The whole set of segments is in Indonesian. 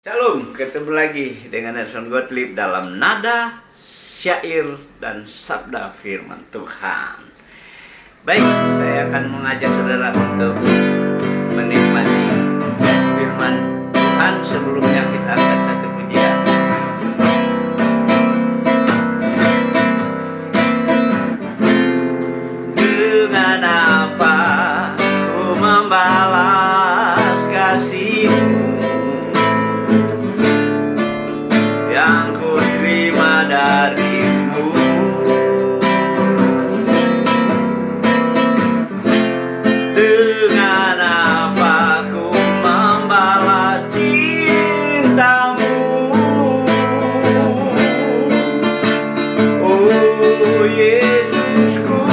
Shalom, ketemu lagi dengan Nelson Gottlieb dalam nada, syair, dan sabda firman Tuhan. Baik, saya akan mengajak saudara untuk menikmati firman Tuhan. Sebelumnya kita angkat satu pujian. Dengan apa ku membalas kasih-Mu yang ku terima darimu. Dengan apa ku membalas cintamu, oh Yesusku,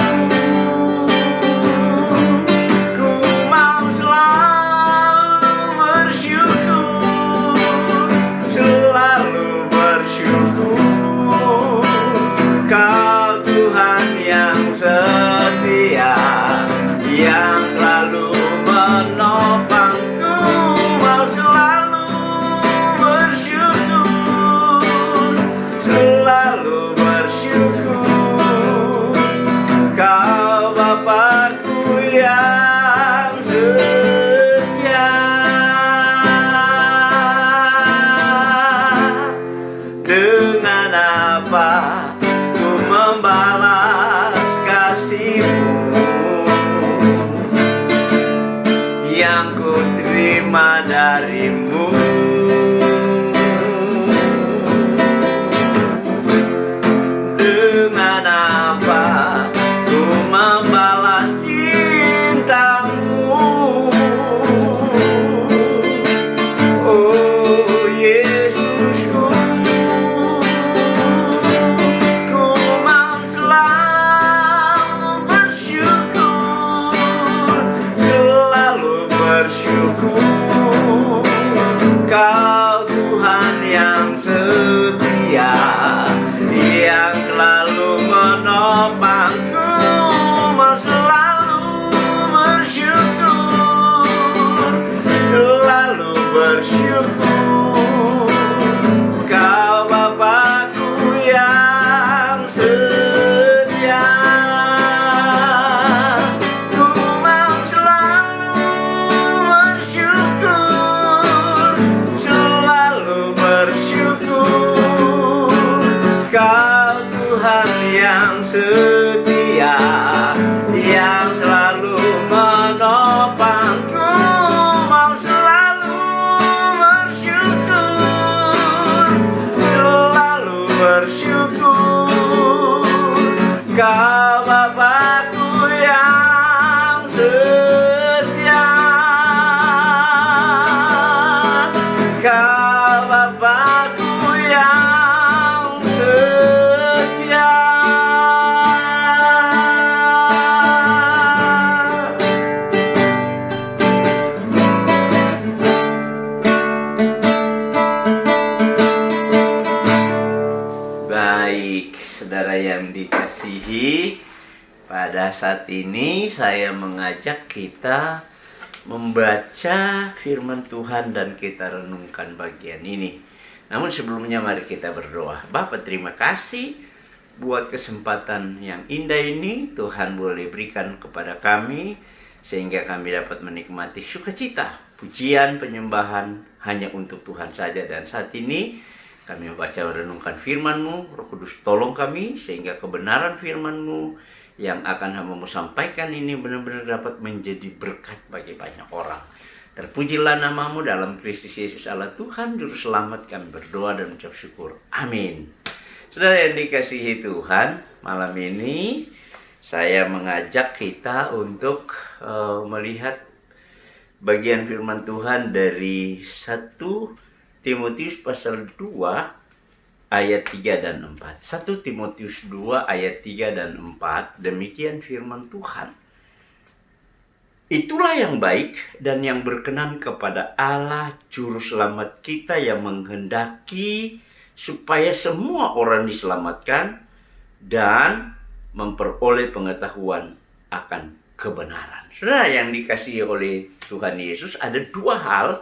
ku mau selalu bersyukur, selalu bersyukur. Kau Tuhan yang setia, yang selalu menopangku. Mau selalu bersyukur, selalu bersyukur. Kau Bapakku yang setia. Dengan apa ku membalas kasih-Mu yang ku terima darimu. Dengan apa ku membalas cintamu, oh Yesusku, ku mau selalu bersyukur, selalu bersyukur. Kau Tuhan yang setia, yang selalu menopangku. Mau selalu bersyukur, selalu bersyukur. Kau Bapakku yang setia. Ku mau selalu bersyukur, selalu bersyukur. Kau Tuhan yang setia, yang selalu menopangku. Mau selalu bersyukur, selalu bersyukur. Kau Bapakku yang setia, Kau Bapakku yang setia. Baik, saudara yang dikasihi, pada saat ini saya mengajak kita membaca firman Tuhan dan kita renungkan bagian ini. Namun sebelumnya mari kita berdoa. Bapa, terima kasih buat kesempatan yang indah ini Tuhan boleh berikan kepada kami, sehingga kami dapat menikmati sukacita, pujian, penyembahan hanya untuk Tuhan saja. Dan saat ini kami membaca dan renungkan firman-Mu. Roh Kudus tolong kami, sehingga kebenaran firman-Mu yang akan hamba-Mu sampaikan ini benar-benar dapat menjadi berkat bagi banyak orang. Terpujilah nama-Mu dalam Kristus Yesus Allah Tuhan Juru Selamat. Kami berdoa dan mengucap syukur. Amin. Saudara yang dikasihi Tuhan, malam ini saya mengajak kita untuk melihat bagian firman Tuhan dari 1 Timotius pasal 2 ayat 3 dan 4. 1 Timotius 2 ayat 3 dan 4. Demikian firman Tuhan. Itulah yang baik dan yang berkenan kepada Allah Juru Selamat kita, yang menghendaki supaya semua orang diselamatkan dan memperoleh pengetahuan akan kebenaran. Saudara yang dikasihi oleh Tuhan Yesus, ada dua hal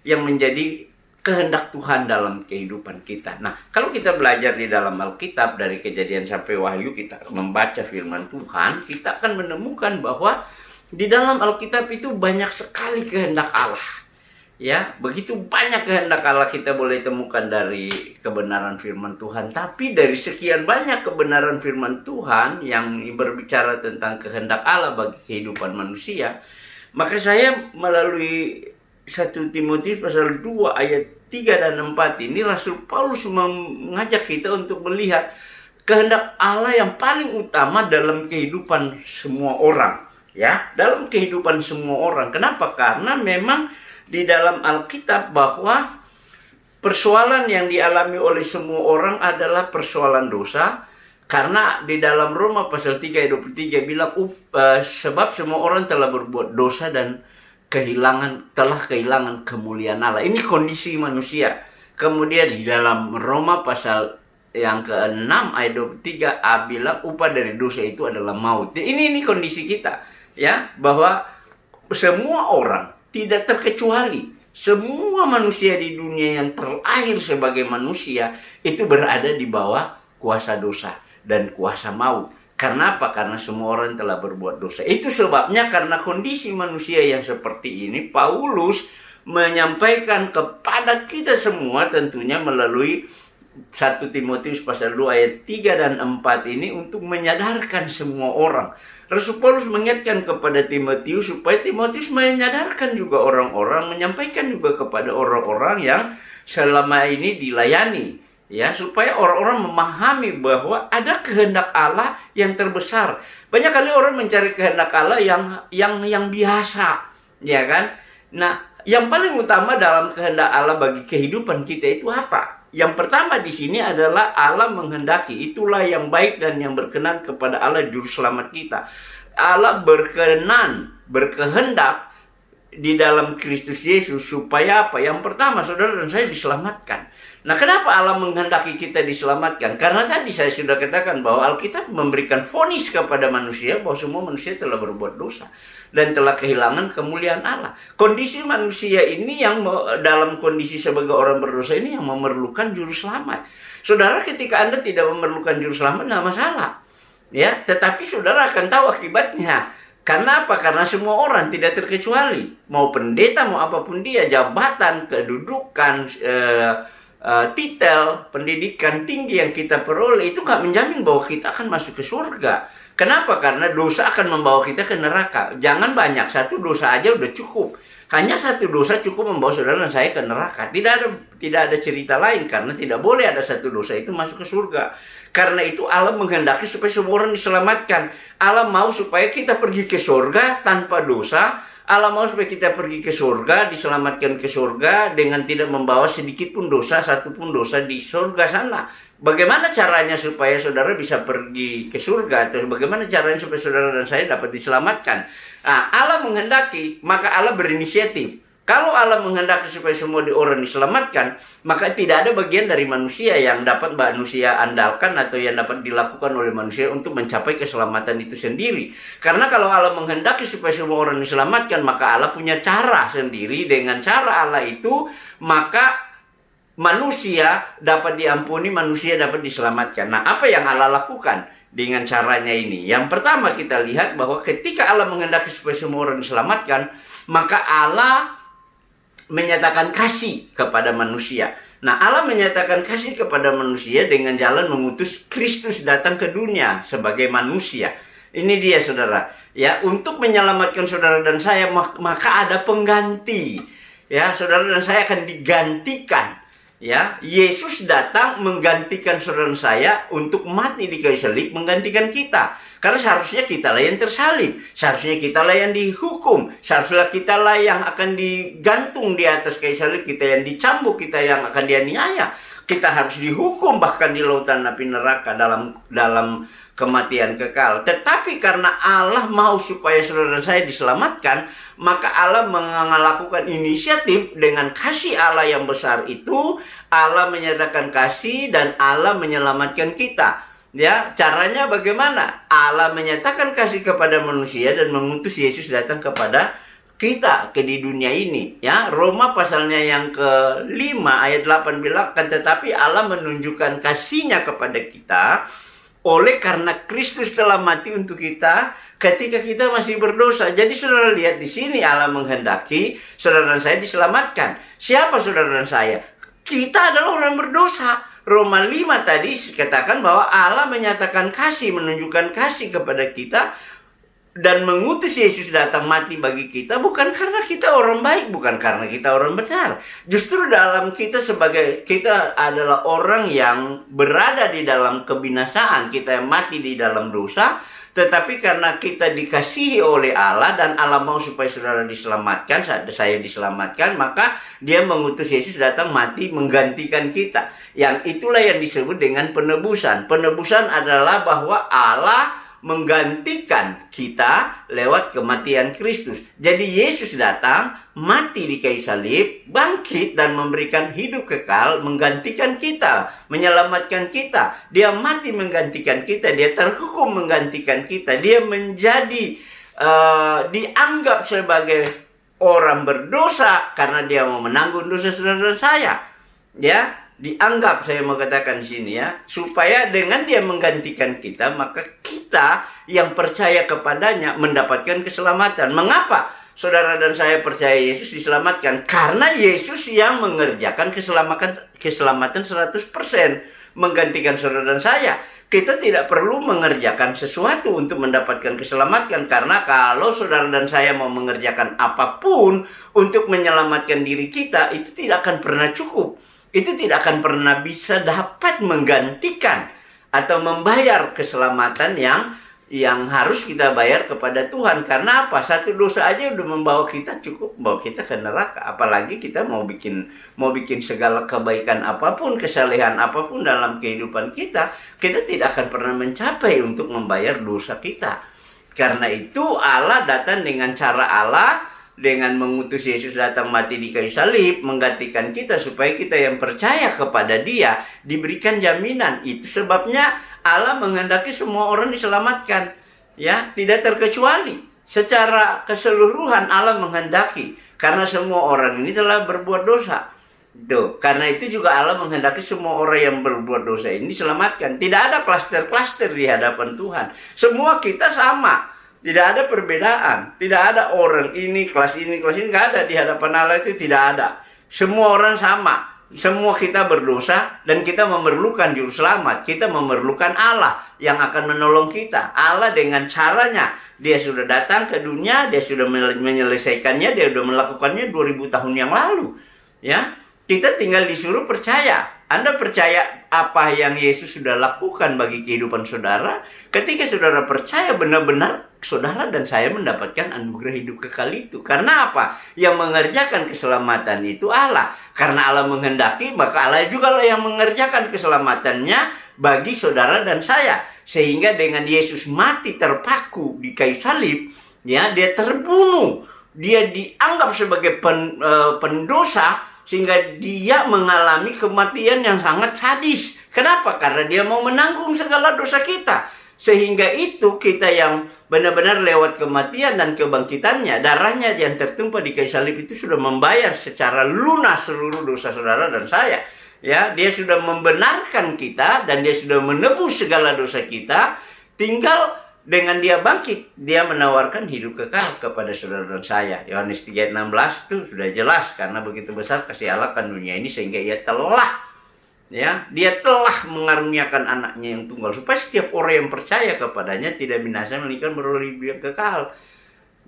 yang menjadi kehendak Tuhan dalam kehidupan kita. Nah, kalau kita belajar di dalam Alkitab dari Kejadian sampai Wahyu, kita membaca firman Tuhan, kita akan menemukan bahwa di dalam Alkitab itu banyak sekali kehendak Allah. Ya, begitu banyak kehendak Allah kita boleh temukan dari kebenaran firman Tuhan. Tapi dari sekian banyak kebenaran firman Tuhan yang berbicara tentang kehendak Allah bagi kehidupan manusia, maka saya melalui 1 Timotius pasal 2 ayat 3 dan 4 ini Rasul Paulus mengajak kita untuk melihat kehendak Allah yang paling utama dalam kehidupan semua orang, ya, dalam kehidupan semua orang. Kenapa? Karena memang di dalam Alkitab bahwa persoalan yang dialami oleh semua orang adalah persoalan dosa. Karena di dalam Roma pasal 3 ayat 23 bilang sebab semua orang telah berbuat dosa dan telah kehilangan kemuliaan Allah. Ini kondisi manusia. Kemudian di dalam Roma pasal yang ke-6 ayat 23 A bilang upah dari dosa itu adalah maut. Ini kondisi kita, ya, bahwa semua orang tidak terkecuali semua manusia di dunia yang terlahir sebagai manusia itu berada di bawah kuasa dosa dan kuasa maut. Karena apa? Karena semua orang telah berbuat dosa. Itu sebabnya karena kondisi manusia yang seperti ini, Paulus menyampaikan kepada kita semua tentunya melalui 1 Timotius pasal 2 ayat 3 dan 4 ini untuk menyadarkan semua orang. Rasul Paulus mengingatkan kepada Timotius supaya Timotius menyadarkan juga orang-orang, menyampaikan juga kepada orang-orang yang selama ini dilayani, ya, supaya orang-orang memahami bahwa ada kehendak Allah yang terbesar. Banyak kali orang mencari kehendak Allah yang biasa, ya kan? Nah, yang paling utama dalam kehendak Allah bagi kehidupan kita itu apa? Yang pertama di sini adalah Allah menghendaki. Itulah yang baik dan yang berkenan kepada Allah juru selamat kita. Allah berkehendak di dalam Kristus Yesus supaya apa? Yang pertama, saudara dan saya diselamatkan. Nah, kenapa Allah menghendaki kita diselamatkan? Karena tadi saya sudah katakan bahwa Alkitab memberikan vonis kepada manusia bahwa semua manusia telah berbuat dosa dan telah kehilangan kemuliaan Allah. Kondisi manusia ini yang dalam kondisi sebagai orang berdosa ini yang memerlukan juru selamat. Saudara, ketika Anda tidak memerlukan juru selamat, tidak masalah, ya. Tetapi saudara akan tahu akibatnya. Karena apa? Karena semua orang tidak terkecuali, mau pendeta, mau apapun dia, jabatan, kedudukan, titel, pendidikan tinggi yang kita peroleh itu nggak menjamin bahwa kita akan masuk ke surga. Kenapa? Karena dosa akan membawa kita ke neraka. Jangan banyak, satu dosa aja udah cukup. Hanya satu dosa cukup membawa saudara dan saya ke neraka. Tidak ada cerita lain, karena tidak boleh ada satu dosa itu masuk ke surga. Karena itu Allah menghendaki supaya semua orang diselamatkan. Allah mau supaya kita pergi ke surga tanpa dosa. Allah mau supaya kita pergi ke surga, diselamatkan ke surga dengan tidak membawa sedikit pun dosa, satu pun dosa di surga sana. Bagaimana caranya supaya saudara bisa pergi ke surga? Atau bagaimana caranya supaya saudara dan saya dapat diselamatkan? Nah, Allah menghendaki, maka Allah berinisiatif. Kalau Allah menghendaki supaya semua orang diselamatkan, maka tidak ada bagian dari manusia yang dapat manusia andalkan atau yang dapat dilakukan oleh manusia untuk mencapai keselamatan itu sendiri. Karena kalau Allah menghendaki supaya semua orang diselamatkan, maka Allah punya cara sendiri. Dengan cara Allah itu, maka manusia dapat diampuni, manusia dapat diselamatkan. Nah, apa yang Allah lakukan dengan caranya ini? Yang pertama kita lihat bahwa ketika Allah menghendaki supaya semua orang diselamatkan, maka Allah menyatakan kasih kepada manusia. Nah, Allah menyatakan kasih kepada manusia dengan jalan mengutus Kristus datang ke dunia sebagai manusia. Ini dia, saudara. Ya, untuk menyelamatkan saudara dan saya, maka ada pengganti. Ya, saudara dan saya akan digantikan. Ya, Yesus datang menggantikan saudara dan saya untuk mati di kayu salib, menggantikan kita. Karena seharusnya kitalah yang tersalib, seharusnya kitalah yang dihukum, seharusnya kitalah yang akan digantung di atas kayu salib, kita yang dicambuk, kita yang akan dianiaya. Kita harus dihukum bahkan di lautan api neraka dalam kematian kekal. Tetapi karena Allah mau supaya saudara dan saya diselamatkan, maka Allah melakukan inisiatif dengan kasih Allah yang besar itu. Allah menyatakan kasih dan Allah menyelamatkan kita. Ya, caranya bagaimana? Allah menyatakan kasih kepada manusia dan mengutus Yesus datang kepada kita di dunia ini. Ya, Roma pasalnya yang ke-5 ayat 8 bilang, tetapi Allah menunjukkan kasih-Nya kepada kita oleh karena Kristus telah mati untuk kita ketika kita masih berdosa. Jadi saudara lihat di sini Allah menghendaki saudara dan saya diselamatkan. Siapa saudara dan saya? Kita adalah orang berdosa. Roma 5 tadi katakan bahwa Allah menyatakan kasih, menunjukkan kasih kepada kita dan mengutus Yesus datang mati bagi kita bukan karena kita orang baik, bukan karena kita orang benar. Justru dalam kita adalah orang yang berada di dalam kebinasaan, kita yang mati di dalam dosa, tetapi karena kita dikasihi oleh Allah dan Allah mau supaya saudara diselamatkan, saya diselamatkan, maka Dia mengutus Yesus datang mati menggantikan kita. Yang itulah yang disebut dengan penebusan. Penebusan adalah bahwa Allah menggantikan kita lewat kematian Kristus. Jadi Yesus datang, mati di kayu salib, bangkit dan memberikan hidup kekal, menggantikan kita, menyelamatkan kita. Dia mati menggantikan kita, Dia terhukum menggantikan kita. Dia menjadi dianggap sebagai orang berdosa karena Dia mau menanggung dosa saudara dan saya. Ya, dianggap, saya mau katakan di sini ya, supaya dengan Dia menggantikan kita, maka kita yang percaya kepadanya mendapatkan keselamatan. Mengapa saudara dan saya percaya Yesus diselamatkan? Karena Yesus yang mengerjakan keselamatan 100%, menggantikan saudara dan saya. Kita tidak perlu mengerjakan sesuatu untuk mendapatkan keselamatan, karena kalau saudara dan saya mau mengerjakan apapun untuk menyelamatkan diri kita, itu tidak akan pernah cukup. Itu tidak akan pernah bisa dapat menggantikan atau membayar keselamatan yang harus kita bayar kepada Tuhan. Karena apa? Satu dosa aja udah membawa kita, cukup membawa kita ke neraka. Apalagi kita mau bikin segala kebaikan apapun, kesalehan apapun dalam kehidupan kita, kita tidak akan pernah mencapai untuk membayar dosa kita. Karena itu Allah datang dengan cara Allah, dengan mengutus Yesus datang mati di kayu salib, menggantikan kita supaya kita yang percaya kepada Dia diberikan jaminan. Itu sebabnya Allah menghendaki semua orang diselamatkan, ya, tidak terkecuali. Secara keseluruhan Allah menghendaki, karena semua orang ini telah berbuat dosa. Tuh, karena itu juga Allah menghendaki semua orang yang berbuat dosa ini diselamatkan. Tidak ada klaster-klaster di hadapan Tuhan. Semua kita sama. Tidak ada perbedaan, tidak ada orang ini, kelas ini, nggak ada di hadapan Allah, itu tidak ada. Semua orang sama, semua kita berdosa dan kita memerlukan juru selamat. Kita memerlukan Allah yang akan menolong kita. Allah dengan caranya, Dia sudah datang ke dunia, Dia sudah menyelesaikannya, Dia sudah melakukannya 2000 tahun yang lalu. Ya, kita tinggal disuruh percaya. Anda percaya apa yang Yesus sudah lakukan bagi kehidupan saudara? Ketika saudara percaya, benar-benar saudara dan saya mendapatkan anugerah hidup kekal itu. Karena apa? Yang mengerjakan keselamatan itu Allah. Karena Allah menghendaki, maka Allah juga lah yang mengerjakan keselamatannya bagi saudara dan saya. Sehingga dengan Yesus mati terpaku di kayu salib, ya, Dia terbunuh. Dia dianggap sebagai pendosa, sehingga Dia mengalami kematian yang sangat sadis. Kenapa? Karena Dia mau menanggung segala dosa kita. Sehingga itu kita yang benar-benar lewat kematian dan kebangkitannya, darahnya yang tertumpah di kayu salib itu sudah membayar secara lunas seluruh dosa saudara dan saya. Ya, Dia sudah membenarkan kita dan Dia sudah menebus segala dosa kita. Tinggal dengan Dia bangkit, Dia menawarkan hidup kekal kepada saudara dan saya. Yohanes 3:16 itu sudah jelas, karena begitu besar kasih Allah akan dunia ini sehingga Dia telah mengaruniakan anaknya yang tunggal supaya setiap orang yang percaya kepadanya tidak binasa melainkan beroleh hidup kekal.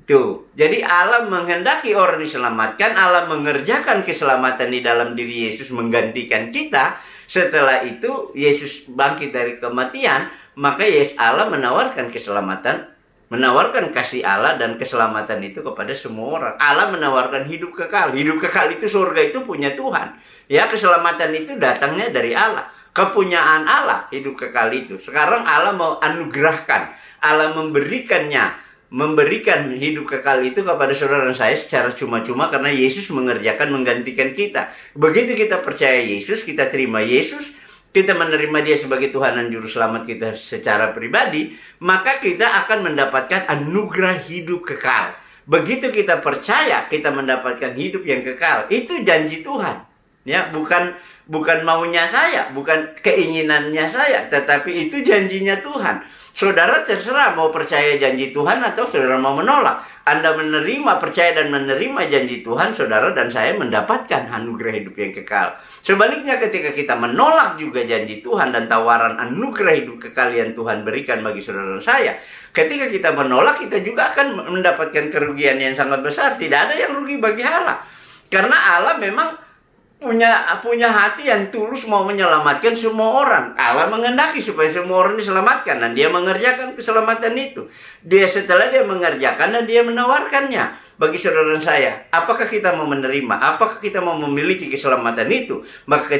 Tuh, jadi Allah menghendaki orang diselamatkan, Allah mengerjakan keselamatan di dalam diri Yesus menggantikan kita. Setelah itu Yesus bangkit dari kematian, maka Yesus Allah menawarkan keselamatan, menawarkan kasih Allah dan keselamatan itu kepada semua orang. Allah menawarkan hidup kekal. Hidup kekal itu, surga itu punya Tuhan. Ya, keselamatan itu datangnya dari Allah. Kepunyaan Allah, hidup kekal itu. Sekarang Allah mau anugerahkan, Allah memberikan hidup kekal itu kepada saudara dan saya secara cuma-cuma karena Yesus mengerjakan, menggantikan kita. Begitu kita percaya Yesus, kita terima Yesus, kita menerima Dia sebagai Tuhan dan Juru Selamat kita secara pribadi, maka kita akan mendapatkan anugerah hidup kekal. Begitu kita percaya, kita mendapatkan hidup yang kekal. Itu janji Tuhan. Ya, bukan maunya saya, bukan keinginannya saya, tetapi itu janjinya Tuhan. Saudara terserah mau percaya janji Tuhan atau saudara mau menolak. Anda menerima, percaya dan menerima janji Tuhan, saudara dan saya mendapatkan anugerah hidup yang kekal. Sebaliknya ketika kita menolak juga janji Tuhan dan tawaran anugerah hidup kekal yang Tuhan berikan bagi saudara dan saya, ketika kita menolak, kita juga akan mendapatkan kerugian yang sangat besar. Tidak ada yang rugi bagi Allah. Karena Allah memang punya hati yang tulus mau menyelamatkan semua orang. Allah menghendaki supaya semua orang diselamatkan, dan dia mengerjakan keselamatan itu. Setelah dia mengerjakan dan dia menawarkannya bagi saudara dan saya. Apakah kita mau menerima? Apakah kita mau memiliki keselamatan itu? Maka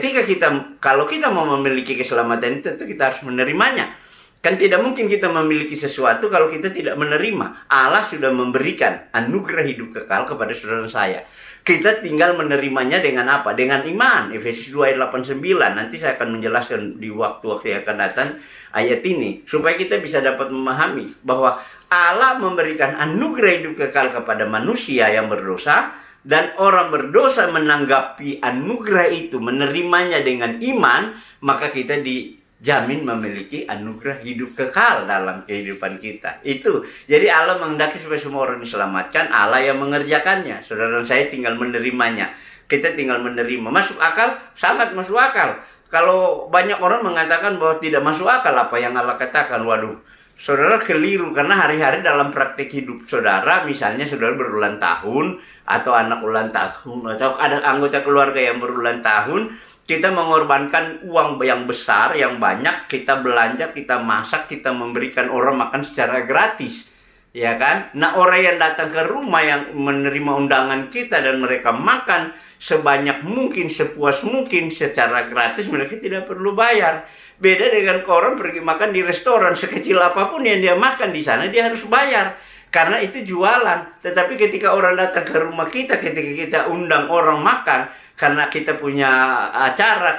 kalau kita mau memiliki keselamatan itu, tentu kita harus menerimanya. Kan tidak mungkin kita memiliki sesuatu kalau kita tidak menerima. Allah sudah memberikan anugerah hidup kekal kepada saudara dan saya. Kita tinggal menerimanya dengan apa? Dengan iman. Efesus 2 ayat 8-9. Nanti saya akan menjelaskan di waktu-waktu yang akan datang ayat ini. Supaya kita bisa dapat memahami bahwa Allah memberikan anugerah hidup kekal kepada manusia yang berdosa. Dan orang berdosa menanggapi anugerah itu, menerimanya dengan iman. Maka kita dijamin memiliki anugerah hidup kekal dalam kehidupan kita. Itu. Jadi Allah menghendaki supaya semua orang diselamatkan. Allah yang mengerjakannya. Saudara dan saya tinggal menerimanya. Kita tinggal menerima. Masuk akal? Sangat masuk akal. Kalau banyak orang mengatakan bahwa tidak masuk akal apa yang Allah katakan, waduh, saudara keliru. Karena hari-hari dalam praktik hidup saudara, misalnya saudara berulang tahun, atau anak ulang tahun, atau ada anggota keluarga yang berulang tahun, kita mengorbankan uang yang besar, yang banyak, kita belanja, kita masak, kita memberikan orang makan secara gratis. Ya kan? Nah, orang yang datang ke rumah yang menerima undangan kita dan mereka makan sebanyak mungkin, sepuas mungkin, secara gratis, mereka tidak perlu bayar. Beda dengan orang pergi makan di restoran, sekecil apapun yang dia makan di sana, dia harus bayar. Karena itu jualan. Tetapi ketika orang datang ke rumah kita, ketika kita undang orang makan, karena kita punya acara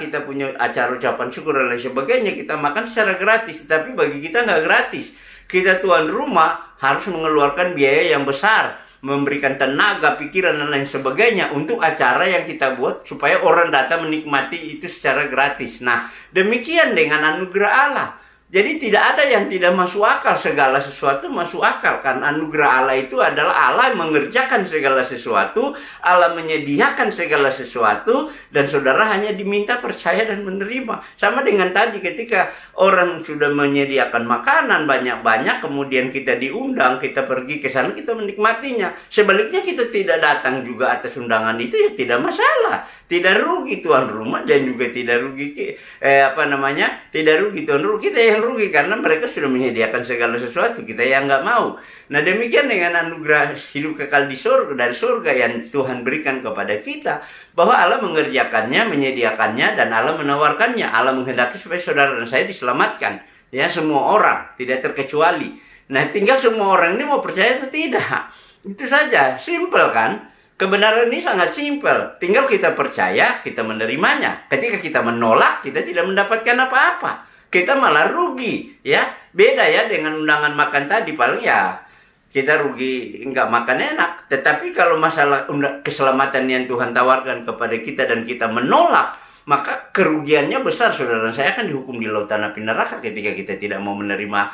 ucapan syukur dan lain sebagainya, kita makan secara gratis. Tapi bagi kita nggak gratis. Kita tuan rumah harus mengeluarkan biaya yang besar, memberikan tenaga, pikiran dan lain sebagainya untuk acara yang kita buat supaya orang datang menikmati itu secara gratis. Nah, demikian dengan anugerah Allah. Jadi tidak ada yang tidak masuk akal, segala sesuatu masuk akal. Karena anugerah Allah itu adalah Allah yang mengerjakan segala sesuatu, Allah menyediakan segala sesuatu, dan saudara hanya diminta percaya dan menerima. Sama dengan tadi ketika orang sudah menyediakan makanan banyak-banyak, kemudian kita diundang, kita pergi ke sana, kita menikmatinya. Sebaliknya kita tidak datang juga atas undangan itu, ya tidak masalah. Tidak rugi tuan rumah dan juga tidak rugi tidak rugi tuan rumah, kita yang rugi karena mereka sudah menyediakan segala sesuatu, kita yang nggak mau. Nah, demikian dengan anugerah hidup kekal di surga, dari surga yang Tuhan berikan kepada kita, bahwa Allah mengerjakannya, menyediakannya, dan Allah menawarkannya. Allah menghendaki supaya saudara dan saya diselamatkan, ya, semua orang tidak terkecuali. Nah, tinggal semua orang ini mau percaya atau tidak. Itu saja, simple kan? Kebenaran ini sangat simpel. Tinggal kita percaya, kita menerimanya. Ketika kita menolak, kita tidak mendapatkan apa-apa. Kita malah rugi, ya. Beda ya dengan undangan makan tadi, paling ya kita rugi nggak makan enak. Tetapi kalau masalah keselamatan yang Tuhan tawarkan kepada kita dan kita menolak, maka kerugiannya besar. Saudara dan saya akan dihukum di lautan api neraka ketika kita tidak mau menerima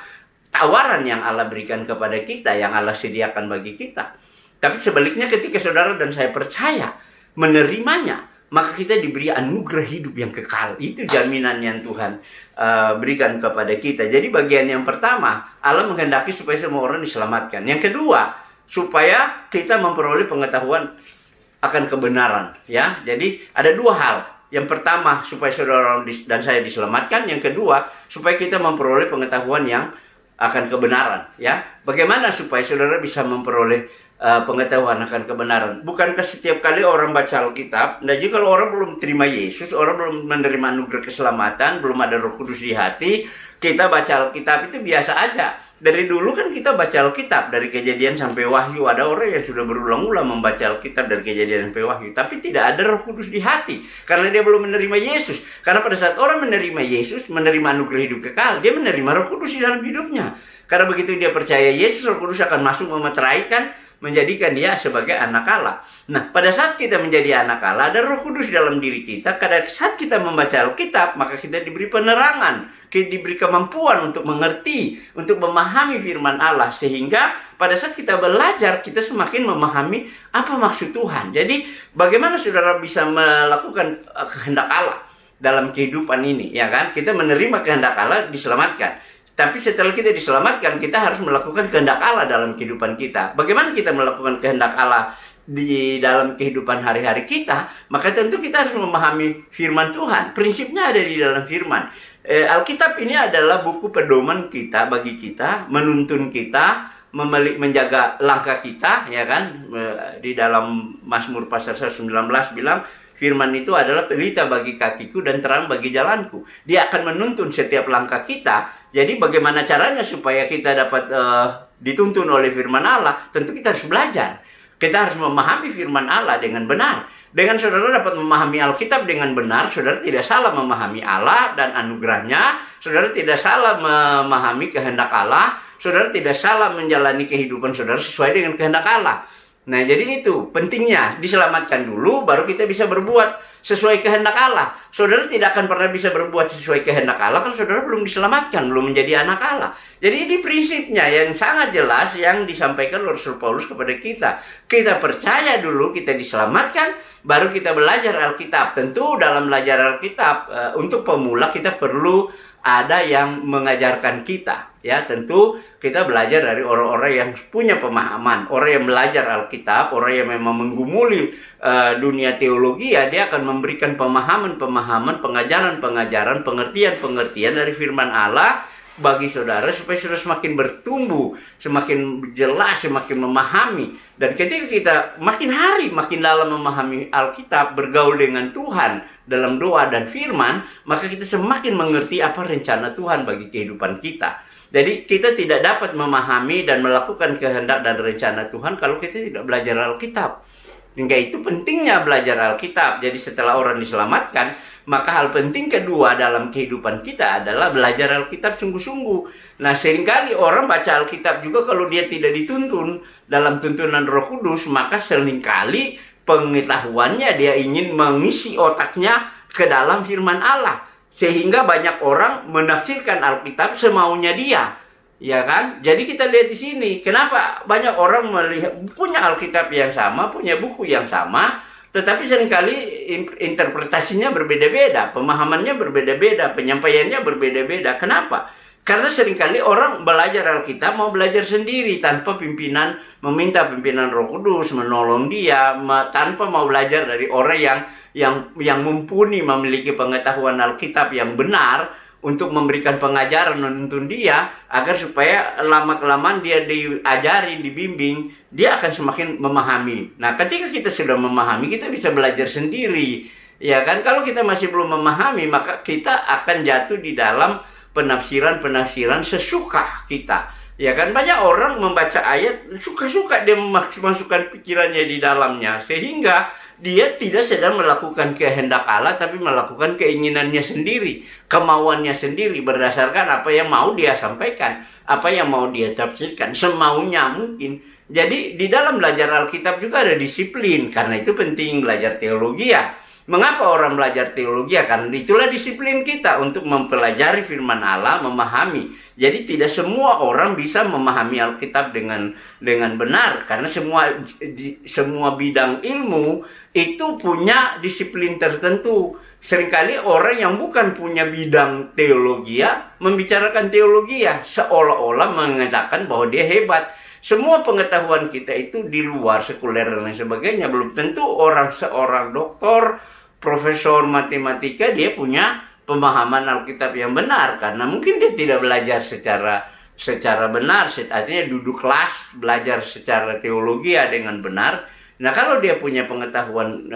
tawaran yang Allah berikan kepada kita, yang Allah sediakan bagi kita. Tapi sebaliknya ketika saudara dan saya percaya, menerimanya, maka kita diberi anugerah hidup yang kekal. Itu jaminan yang Tuhan berikan kepada kita. Jadi bagian yang pertama, Allah menghendaki supaya semua orang diselamatkan. Yang kedua, supaya kita memperoleh pengetahuan akan kebenaran. Ya, jadi ada dua hal. Yang pertama, supaya saudara dan saya diselamatkan. Yang kedua, supaya kita memperoleh pengetahuan yang akan kebenaran. Ya, bagaimana supaya saudara bisa memperoleh pengetahuan akan kebenaran? Bukankah setiap kali orang baca Alkitab, nah jadi kalau orang belum terima Yesus, orang belum menerima anugerah keselamatan, belum ada Roh Kudus di hati, kita baca Alkitab itu biasa aja. Dari dulu kan kita baca Alkitab, dari Kejadian sampai Wahyu. Ada orang yang sudah berulang-ulang membaca Alkitab dari Kejadian sampai Wahyu, tapi tidak ada Roh Kudus di hati, karena dia belum menerima Yesus. Karena pada saat orang menerima Yesus, menerima anugerah hidup kekal, dia menerima Roh Kudus di dalam hidupnya. Karena begitu dia percaya Yesus, Roh Kudus akan masuk memeteraikan, menjadikan dia sebagai anak Allah. Nah, pada saat kita menjadi anak Allah, ada Roh Kudus dalam diri kita. Pada saat kita membaca Alkitab, maka kita diberi penerangan, kita diberi kemampuan untuk mengerti, untuk memahami firman Allah. Sehingga pada saat kita belajar, kita semakin memahami apa maksud Tuhan. Jadi, bagaimana saudara bisa melakukan kehendak Allah dalam kehidupan ini, ya kan? Kita menerima kehendak Allah, diselamatkan. Tapi setelah kita diselamatkan, kita harus melakukan kehendak Allah dalam kehidupan kita. Bagaimana kita melakukan kehendak Allah di dalam kehidupan hari-hari kita? Maka tentu kita harus memahami firman Tuhan. Prinsipnya ada di dalam firman. Alkitab ini adalah buku pedoman kita, bagi kita, menuntun kita, menjaga langkah kita, ya kan? Di dalam Mazmur pasal 19 bilang, firman itu adalah pelita bagi kakiku dan terang bagi jalanku. Dia akan menuntun setiap langkah kita. Jadi bagaimana caranya supaya kita dapat dituntun oleh firman Allah? Tentu kita harus belajar. Kita harus memahami firman Allah dengan benar. Dengan saudara dapat memahami Alkitab dengan benar, saudara tidak salah memahami Allah dan anugerahnya. Saudara tidak salah memahami kehendak Allah. Saudara tidak salah menjalani kehidupan saudara sesuai dengan kehendak Allah. Nah, jadi itu pentingnya, diselamatkan dulu baru kita bisa berbuat sesuai kehendak Allah. Saudara tidak akan pernah bisa berbuat sesuai kehendak Allah kalau saudara belum diselamatkan, belum menjadi anak Allah. Jadi ini prinsipnya yang sangat jelas yang disampaikan Rasul Paulus kepada kita. Kita percaya dulu, kita diselamatkan, baru kita belajar Alkitab. Tentu dalam belajar Alkitab, untuk pemula kita perlu ada yang mengajarkan kita. Ya, tentu kita belajar dari orang-orang yang punya pemahaman, orang yang belajar Alkitab, orang yang memang menggumuli dunia teologi, ya, dia akan memberikan pemahaman-pemahaman, pengajaran-pengajaran, pengertian-pengertian dari firman Allah bagi saudara supaya saudara semakin bertumbuh, semakin jelas, semakin memahami. Dan ketika kita makin hari makin dalam memahami Alkitab, bergaul dengan Tuhan dalam doa dan firman, maka kita semakin mengerti apa rencana Tuhan bagi kehidupan kita. Jadi kita tidak dapat memahami dan melakukan kehendak dan rencana Tuhan kalau kita tidak belajar Alkitab. Sehingga itu pentingnya belajar Alkitab. Jadi setelah orang diselamatkan, maka hal penting kedua dalam kehidupan kita adalah belajar Alkitab sungguh-sungguh. Nah, seringkali orang baca Alkitab juga kalau dia tidak dituntun dalam tuntunan Roh Kudus, maka seringkali pengetahuannya dia ingin mengisi otaknya ke dalam firman Allah. Sehingga banyak orang menafsirkan Alkitab semaunya dia, ya kan? Jadi kita lihat di sini, kenapa banyak orang melihat punya Alkitab yang sama, punya buku yang sama, tetapi seringkali interpretasinya berbeda-beda, pemahamannya berbeda-beda, penyampaiannya berbeda-beda. Kenapa? Karena seringkali orang belajar Alkitab mau belajar sendiri tanpa pimpinan, meminta pimpinan Roh Kudus menolong dia, tanpa mau belajar dari orang yang mumpuni, memiliki pengetahuan Alkitab yang benar untuk memberikan pengajaran, menuntun dia agar supaya lama-kelamaan dia diajari, dibimbing, dia akan semakin memahami. Nah, ketika kita sudah memahami, kita bisa belajar sendiri, ya kan? Kalau kita masih belum memahami, maka kita akan jatuh di dalam penafsiran sesuka kita, ya kan? Banyak orang membaca ayat suka-suka, dia memasukkan pikirannya di dalamnya, sehingga dia tidak sedang melakukan kehendak Allah, tapi melakukan keinginannya sendiri, kemauannya sendiri, berdasarkan apa yang mau dia sampaikan, apa yang mau dia tafsirkan, semaunya mungkin. Jadi di dalam belajar Alkitab juga ada disiplin, karena itu penting belajar teologi, ya. Mengapa orang belajar teologi? Karena itulah disiplin kita untuk mempelajari firman Allah, memahami. Jadi tidak semua orang bisa memahami Alkitab dengan benar, karena semua bidang ilmu itu punya disiplin tertentu. Seringkali orang yang bukan punya bidang teologi, ya, membicarakan teologi, ya, seolah-olah mengatakan bahwa dia hebat. Semua pengetahuan kita itu di luar sekuler dan lain sebagainya. Belum tentu seorang doktor, profesor matematika, dia punya pemahaman Alkitab yang benar, karena mungkin dia tidak belajar secara benar, artinya duduk kelas belajar secara teologi ya dengan benar. Nah, kalau dia punya pengetahuan,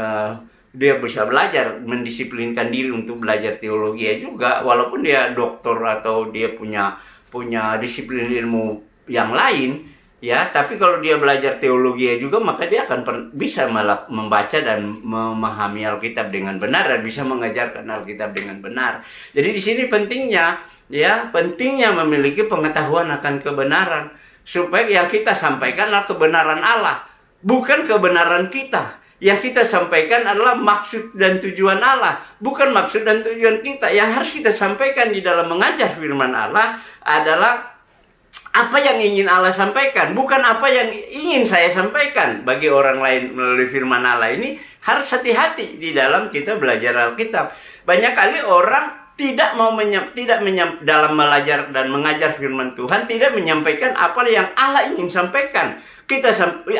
dia bisa belajar, mendisiplinkan diri untuk belajar teologi ya juga, walaupun dia doktor atau dia punya disiplin ilmu yang lain, ya. Tapi kalau dia belajar teologi ya juga, maka dia akan bisa membaca dan memahami Alkitab dengan benar dan bisa mengajarkan Alkitab dengan benar. Jadi di sini pentingnya memiliki pengetahuan akan kebenaran. supaya yang kita sampaikan adalah kebenaran Allah, bukan kebenaran kita. Yang kita sampaikan adalah maksud dan tujuan Allah, bukan maksud dan tujuan kita. Yang harus kita sampaikan di dalam mengajar firman Allah adalah apa yang ingin Allah sampaikan, bukan apa yang ingin saya sampaikan bagi orang lain melalui firman Allah. Ini harus hati-hati di dalam kita belajar Alkitab. Banyak kali orang dalam belajar dan mengajar firman Tuhan tidak menyampaikan apa yang Allah ingin sampaikan.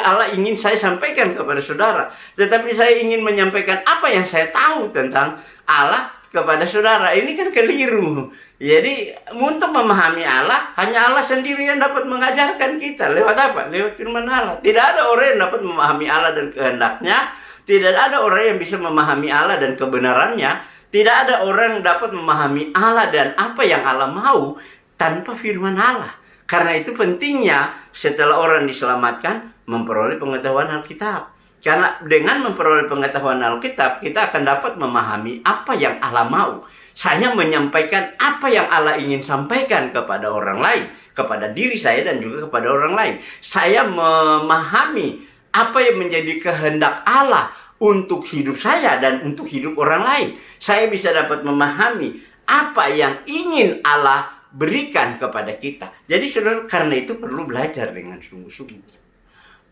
Allah ingin saya sampaikan kepada saudara, tetapi saya ingin menyampaikan apa yang saya tahu tentang Allah kepada saudara. Ini kan keliru. Jadi untuk memahami Allah, hanya Allah sendiri yang dapat mengajarkan kita. Lewat apa? Lewat firman Allah. Tidak ada orang yang dapat memahami Allah dan kehendaknya. Tidak ada orang yang bisa memahami Allah dan kebenarannya. Tidak ada orang yang dapat memahami Allah dan apa yang Allah mau tanpa firman Allah. Karena itu pentingnya setelah orang diselamatkan memperoleh pengetahuan Alkitab. Karena dengan memperoleh pengetahuan Alkitab, kita akan dapat memahami apa yang Allah mau. Saya menyampaikan apa yang Allah ingin sampaikan kepada orang lain, kepada diri saya dan juga kepada orang lain. Saya memahami apa yang menjadi kehendak Allah untuk hidup saya dan untuk hidup orang lain. Saya bisa dapat memahami apa yang ingin Allah berikan kepada kita. Jadi saudara, karena itu perlu belajar dengan sungguh-sungguh.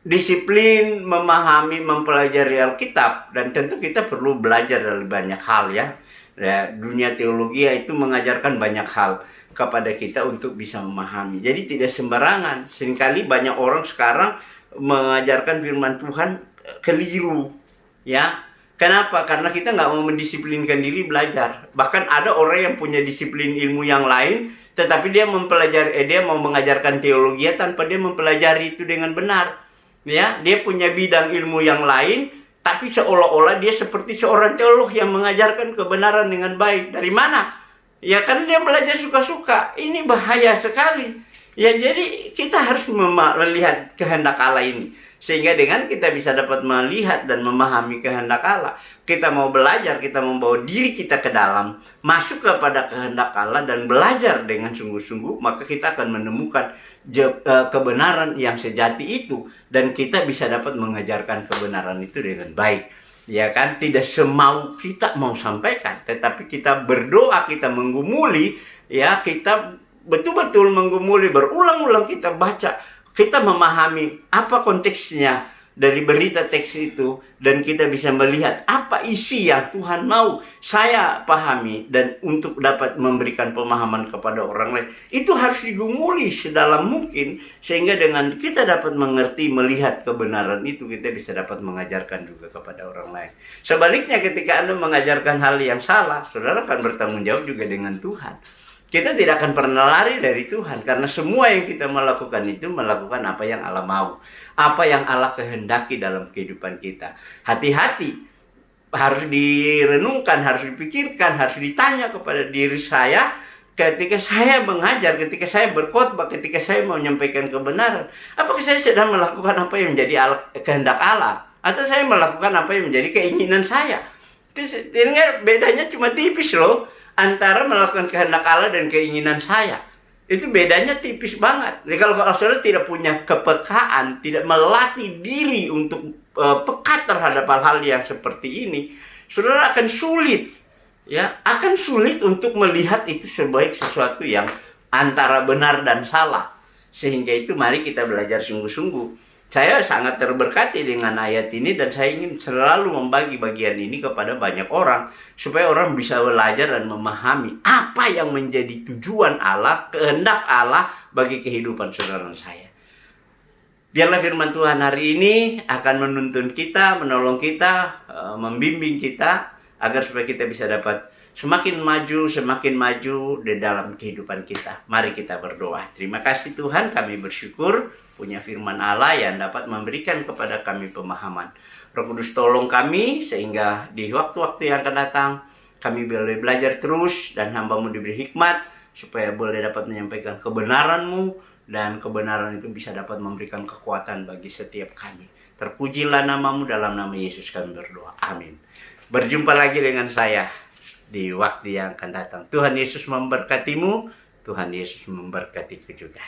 Disiplin memahami, mempelajari Alkitab, dan tentu kita perlu belajar dari banyak hal ya. Dunia teologi itu mengajarkan banyak hal kepada kita untuk bisa memahami. Jadi tidak sembarangan. Seringkali banyak orang sekarang mengajarkan firman Tuhan keliru. Ya, kenapa? Karena kita nggak mau mendisiplinkan diri belajar. Bahkan ada orang yang punya disiplin ilmu yang lain, tetapi dia mau mengajarkan teologi tanpa dia mempelajari itu dengan benar. Ya, dia punya bidang ilmu yang lain, tapi seolah-olah dia seperti seorang teolog yang mengajarkan kebenaran dengan baik. Dari mana? Ya, kan dia belajar suka-suka. Ini bahaya sekali. Ya, jadi kita harus melihat kehendak Allah ini. Sehingga dengan kita bisa dapat melihat dan memahami kehendak Allah, kita mau belajar, kita membawa diri kita ke dalam, masuk kepada kehendak Allah dan belajar dengan sungguh-sungguh, maka kita akan menemukan kebenaran yang sejati itu, dan kita bisa dapat mengajarkan kebenaran itu dengan baik. Ya kan, tidak semau kita mau sampaikan, tetapi kita berdoa, kita menggumuli, ya, kita betul-betul menggumuli, berulang-ulang kita baca, kita memahami apa konteksnya dari berita teks itu, dan kita bisa melihat apa isi yang Tuhan mau saya pahami, dan untuk dapat memberikan pemahaman kepada orang lain itu harus digumuli sedalam mungkin, sehingga dengan kita dapat mengerti, melihat kebenaran itu, kita bisa dapat mengajarkan juga kepada orang lain. Sebaliknya, ketika Anda mengajarkan hal yang salah, saudara akan bertanggung jawab juga dengan Tuhan. Kita tidak akan pernah lari dari Tuhan, karena semua yang kita melakukan itu melakukan apa yang Allah mau, apa yang Allah kehendaki dalam kehidupan kita. Hati-hati, harus direnungkan, harus dipikirkan, harus ditanya kepada diri saya ketika saya mengajar, ketika saya berkhotbah, ketika saya mau menyampaikan kebenaran. Apakah saya sedang melakukan apa yang menjadi kehendak Allah, atau saya melakukan apa yang menjadi keinginan saya? Bedanya cuma tipis loh. Antara melakukan kehendak Allah dan keinginan saya, itu bedanya tipis banget. Jadi kalau saudara tidak punya kepekaan, tidak melatih diri untuk peka terhadap hal-hal yang seperti ini, saudara akan sulit, ya, akan sulit untuk melihat itu sebagai sesuatu yang antara benar dan salah. Sehingga itu mari kita belajar sungguh-sungguh. Saya sangat terberkati dengan ayat ini, dan saya ingin selalu membagi bagian ini kepada banyak orang, supaya orang bisa belajar dan memahami apa yang menjadi tujuan Allah, kehendak Allah bagi kehidupan saudara saya. Biarlah firman Tuhan hari ini akan menuntun kita, menolong kita, membimbing kita, agar supaya kita bisa dapat semakin maju di dalam kehidupan kita. Mari kita berdoa. Terima kasih Tuhan, kami bersyukur punya firman Allah yang dapat memberikan kepada kami pemahaman. Roh Kudus tolong kami, sehingga di waktu-waktu yang akan datang, kami boleh belajar terus, dan hamba-Mu diberi hikmat, supaya boleh dapat menyampaikan kebenaran-Mu, dan kebenaran itu bisa dapat memberikan kekuatan bagi setiap kami. Terpujilah nama-Mu, dalam nama Yesus kami berdoa. Amin. Berjumpa lagi dengan saya di waktu yang akan datang. Tuhan Yesus memberkatimu, Tuhan Yesus memberkatiku juga.